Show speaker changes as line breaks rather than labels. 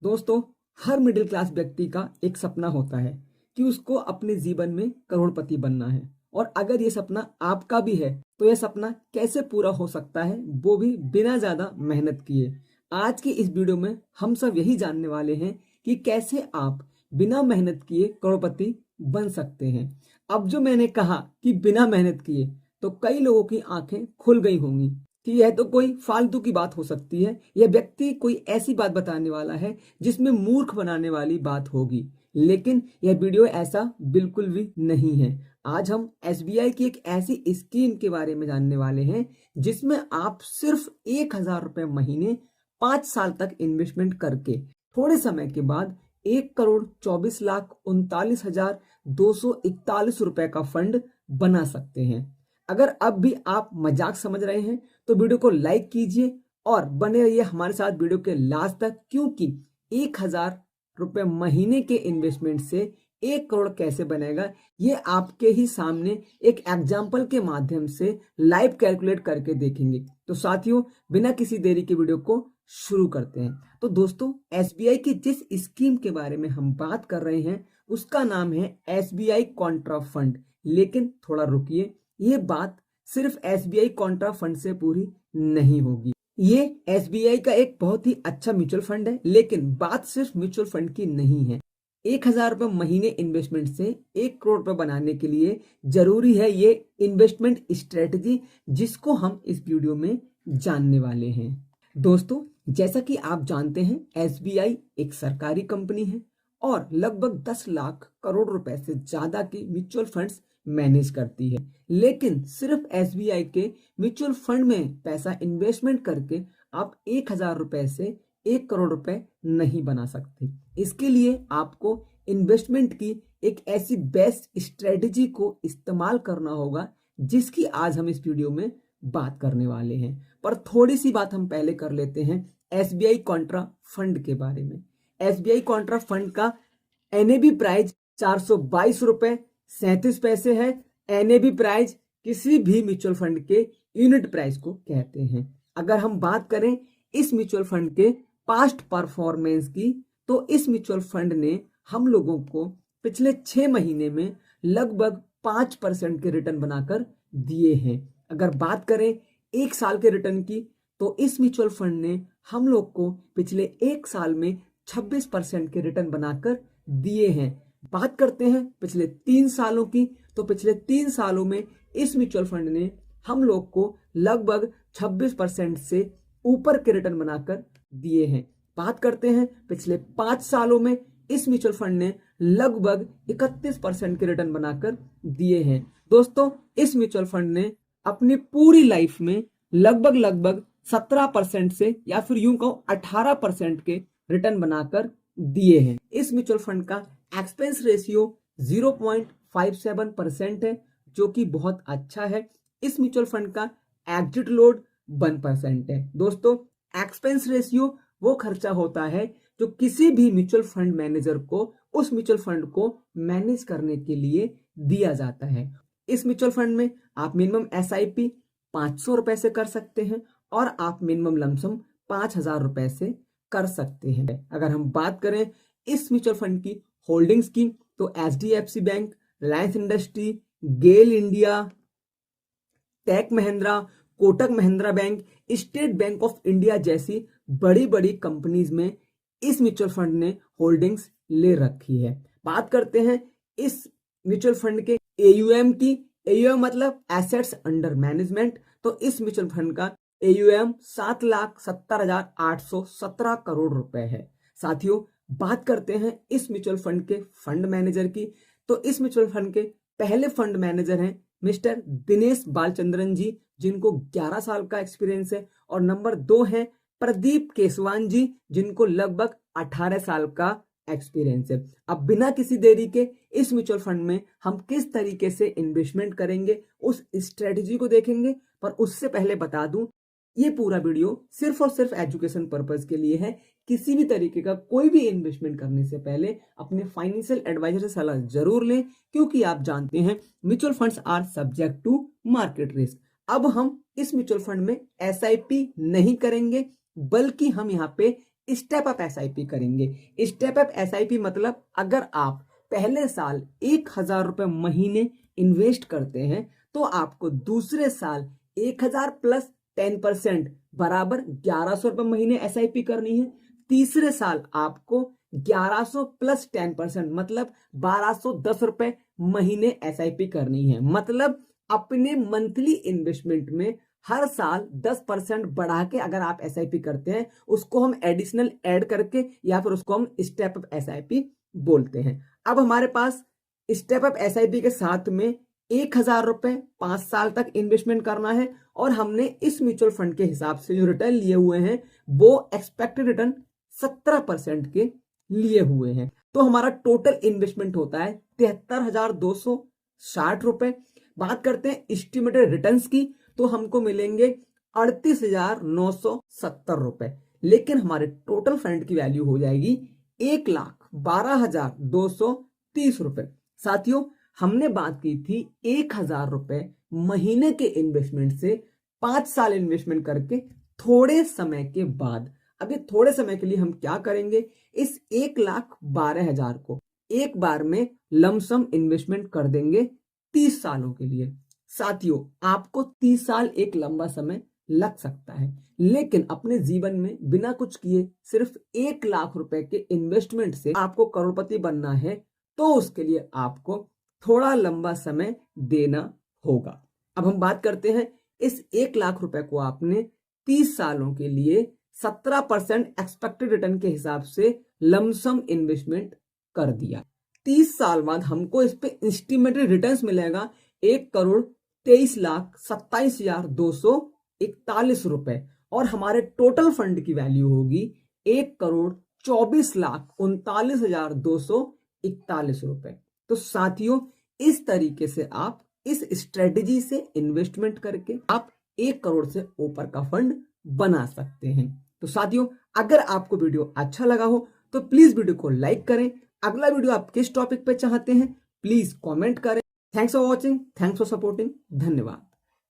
दोस्तों, हर middle class व्यक्ति का एक सपना होता है कि उसको अपने जीवन में करोड़पति बनना है। और अगर ये सपना आपका भी है तो यह सपना कैसे पूरा हो सकता है, वो भी बिना ज्यादा मेहनत किए। आज की इस वीडियो में हम सब यही जानने वाले हैं कि कैसे आप बिना मेहनत किए करोड़पति बन सकते हैं। अब जो मैंने कहा कि बिना मेहनत किए, तो कई लोगों की आंखें खुल गई होंगी कि यह तो कोई फालतू की बात हो सकती है। यह व्यक्ति कोई ऐसी बात बताने वाला है जिसमें मूर्ख बनाने वाली बात होगी। लेकिन यह वीडियो ऐसा बिल्कुल भी नहीं है। आज हम एसबीआई की एक ऐसी स्कीम के बारे में जानने वाले हैं जिसमें आप सिर्फ 1,000 रुपए महीने 5 साल तक इन्वेस्टमेंट करके थोड़े समय के बाद 1,24,39,241 का फंड बना सकते हैं। अगर अब भी आप मजाक समझ रहे हैं तो वीडियो को लाइक कीजिए और बने रहिए हमारे साथ वीडियो के लास्ट तक, क्योंकि 1,000 रुपए महीने के इन्वेस्टमेंट से 1 करोड़ कैसे बनेगा, ये आपके ही सामने एक एग्जाम्पल के माध्यम से लाइव कैलकुलेट करके देखेंगे। तो साथियों, बिना किसी देरी के वीडियो को शुरू करते हैं। तो दोस्तों, एसबीआई की जिस स्कीम के बारे में हम बात कर रहे हैं उसका नाम है एसबीआई कॉन्ट्रा फंड। लेकिन थोड़ा रुकिए, ये बात सिर्फ एसबीआई कॉन्ट्रा फंड से पूरी नहीं होगी। ये एसबीआई का एक बहुत ही अच्छा म्यूचुअल फंड है, लेकिन बात सिर्फ म्यूचुअल फंड की नहीं है। 1,000 रुपए महीने इन्वेस्टमेंट से 1 करोड़ रुपए बनाने के लिए जरूरी है ये इन्वेस्टमेंट स्ट्रेटजी, जिसको हम इस वीडियो में जानने वाले हैं। दोस्तों, जैसा कि आप जानते हैं, एसबीआई एक सरकारी कंपनी है और लगभग 10 लाख करोड़ रुपए से ज्यादा की म्यूचुअल फंड्स मैनेज करती है। लेकिन सिर्फ एसबीआई के म्यूचुअल फंड में पैसा इन्वेस्टमेंट करके आप 1,000 रुपए से 1 करोड़ रुपए नहीं बना सकते। इसके लिए आपको इन्वेस्टमेंट की एक ऐसी बेस्ट स्ट्रेटजी को इस्तेमाल करना होगा जिसकी आज हम इस वीडियो में बात करने वाले हैं। पर थोड़ी सी बात हम पहले कर लेते हैं एसबीआई कॉन्ट्रा फंड के बारे में। एसबीआई कॉन्ट्रा फंड का एनएबी प्राइस 422 रुपए 37 पैसे है। एनएबी प्राइस किसी भी म्यूचुअल फंड के यूनिट प्राइस को कहते हैं। अगर हम बात करें इस म्यूचुअल फंड के पास्ट परफॉर्मेंस की, तो इस म्यूचुअल फंड ने हम लोगों को पिछले 6 महीने में लगभग 5% के रिटर्न बनाकर दिए हैं। अगर बात करें 1 साल के रिटर्न की, तो इस म्यूचुअल फंड ने हम लोग को पिछले 1 साल में 26% के रिटर्न बनाकर दिए हैं। बात करते हैं पिछले 3 सालों की, तो पिछले 3 सालों में इस म्यूचुअल फंड ने हम लोग को लगभग 26% से ऊपर के रिटर्न बनाकर दिए हैं। बात करते हैं पिछले 5 सालों में, इस म्यूचुअल फंड ने लगभग 31% के रिटर्न बनाकर दिए हैं। दोस्तों, इस म्यूचुअल फंड ने अपनी पूरी लाइफ में लगभग 17% से, या फिर यूं कहूं 18% के रिटर्न बनाकर दिए हैं। इस म्यूचुअल फंड का एक्सपेंस रेशियो 0.57% है, जो कि बहुत अच्छा है। इस म्यूचुअल फंड का एग्जिट लोड 1% है। दोस्तों, एक्सपेंस रेशियो वो खर्चा होता है जो किसी भी म्यूचुअल फंड मैनेजर को उस म्यूचुअल फंड को मैनेज करने के लिए दिया जाता है। इस म्यूचुअल फंड में आप मिनिमम एसआईपी 500 रुपए से कर सकते हैं और आप मिनिमम लमसम 5,000 रुपए से कर सकते हैं। अगर हम बात करें इस म्यूचुअल फंड की होल्डिंग्स की, तो HDFC bank, Reliance industry, GAIL India, Tech Mahindra, Kotak Mahindra bank, State Bank of India जैसी बड़ी बड़ी कंपनीज में इस म्यूचुअल फंड ने होल्डिंग्स ले रखी है। बात करते हैं इस म्यूचुअल फंड के एयूएम की। एयूएम मतलब एसेट्स अंडर मैनेजमेंट। तो इस म्यूचुअल फंड का एयूएम 7,70,817 करोड़ रुपए है। साथियों, बात करते हैं इस म्यूचुअल फंड के फंड मैनेजर की, तो इस म्यूचुअल फंड के पहले फंड मैनेजर हैं मिस्टर दिनेश बालचंद्रन जी, जिनको 11 साल का एक्सपीरियंस है। और नंबर 2 है प्रदीप केसवान जी, जिनको लगभग 18 साल का एक्सपीरियंस है। अब बिना किसी देरी के इस म्यूचुअल फंड में हम किस तरीके से इन्वेस्टमेंट करेंगे, उस स्ट्रेटजी को देखेंगे। पर उससे पहले बता दूं, ये पूरा वीडियो सिर्फ और सिर्फ एजुकेशन पर्पस के लिए है। किसी भी तरीके का कोई भी इन्वेस्टमेंट करने से पहले अपने फाइनेंशियल एडवाइजर से सलाह जरूर लें, क्योंकि आप जानते हैं mutual funds are subject to market risk. अब हम इस म्यूचुअल फंड में एसआईपी नहीं करेंगे, बल्कि हम यहाँ पे स्टेप अप एसआईपी करेंगे। स्टेप अप एसआईपी मतलब अगर आप पहले साल 1,000 रुपए महीने इन्वेस्ट करते हैं तो आपको दूसरे साल 1,000 प्लस 10% बराबर 1,100 रुपए महीने एसआईपी करनी है। तीसरे साल आपको 1,100 प्लस 10% मतलब 1,210 रुपए महीने एसआईपी करनी है। मतलब अपने मंथली इन्वेस्टमेंट में हर साल 10% बढ़ा के अगर आप एसआईपी करते हैं उसको हम एडिशनल ऐड करके या फिर उसको हम स्टेप अप एसआईपी बोलते हैं। अब हमारे पास स्टेप अप एसआईपी के साथ में 1,000 रुपए 5 साल तक इन्वेस्टमेंट करना है और हमने इस म्यूचुअल फंड के हिसाब से जो रिटर्न लिए हुए हैं वो एक्सपेक्टेड रिटर्न 17% के लिए हुए हैं। तो हमारा टोटल इन्वेस्टमेंट होता है 73,260 रुपए। बात करते हैं एस्टिमेटेड रिटर्न्स की तो हमको मिलेंगे 38,970 रुपए, लेकिन हमारे टोटल फंड की वैल्यू हो जाएगी 1,12,230 रुपए। साथियों हमने बात की थी 1,000 रुपए महीने के इन्वेस्टमेंट से 5 साल इन्वेस्टमेंट करके थोड़े समय के बाद। अब ये थोड़े समय के लिए हम क्या करेंगे, इस 1,12,000 को एक बार में लमसम इन्वेस्टमेंट कर देंगे 30 सालों के लिए। साथियों आपको 30 साल एक लंबा समय लग सकता है, लेकिन अपने जीवन में बिना कुछ किए सिर्फ 1,00,000 रुपए के इन्वेस्टमेंट से आपको करोड़पति बनना है तो उसके लिए आपको थोड़ा लंबा समय देना होगा। अब हम बात करते हैं इस 1,00,000 रुपए को आपने 30 सालों के लिए 17% एक्सपेक्टेड रिटर्न के हिसाब से लमसम इन्वेस्टमेंट कर दिया। 30 साल बाद हमको इस पे एस्टिमेटेड रिटर्न्स मिलेगा 1,23,27,241 रुपए और हमारे टोटल फंड की वैल्यू होगी 1,24,39,241 रुपए। तो साथियों इस तरीके से आप इस स्ट्रेटेजी से इन्वेस्टमेंट करके आप 1 करोड़ से ऊपर का फंड बना सकते हैं। तो साथियों अगर आपको वीडियो अच्छा लगा हो तो प्लीज वीडियो को लाइक करें। अगला वीडियो आप किस टॉपिक पे चाहते हैं प्लीज कमेंट करें। Thanks for watching, thanks for supporting, धन्यवाद।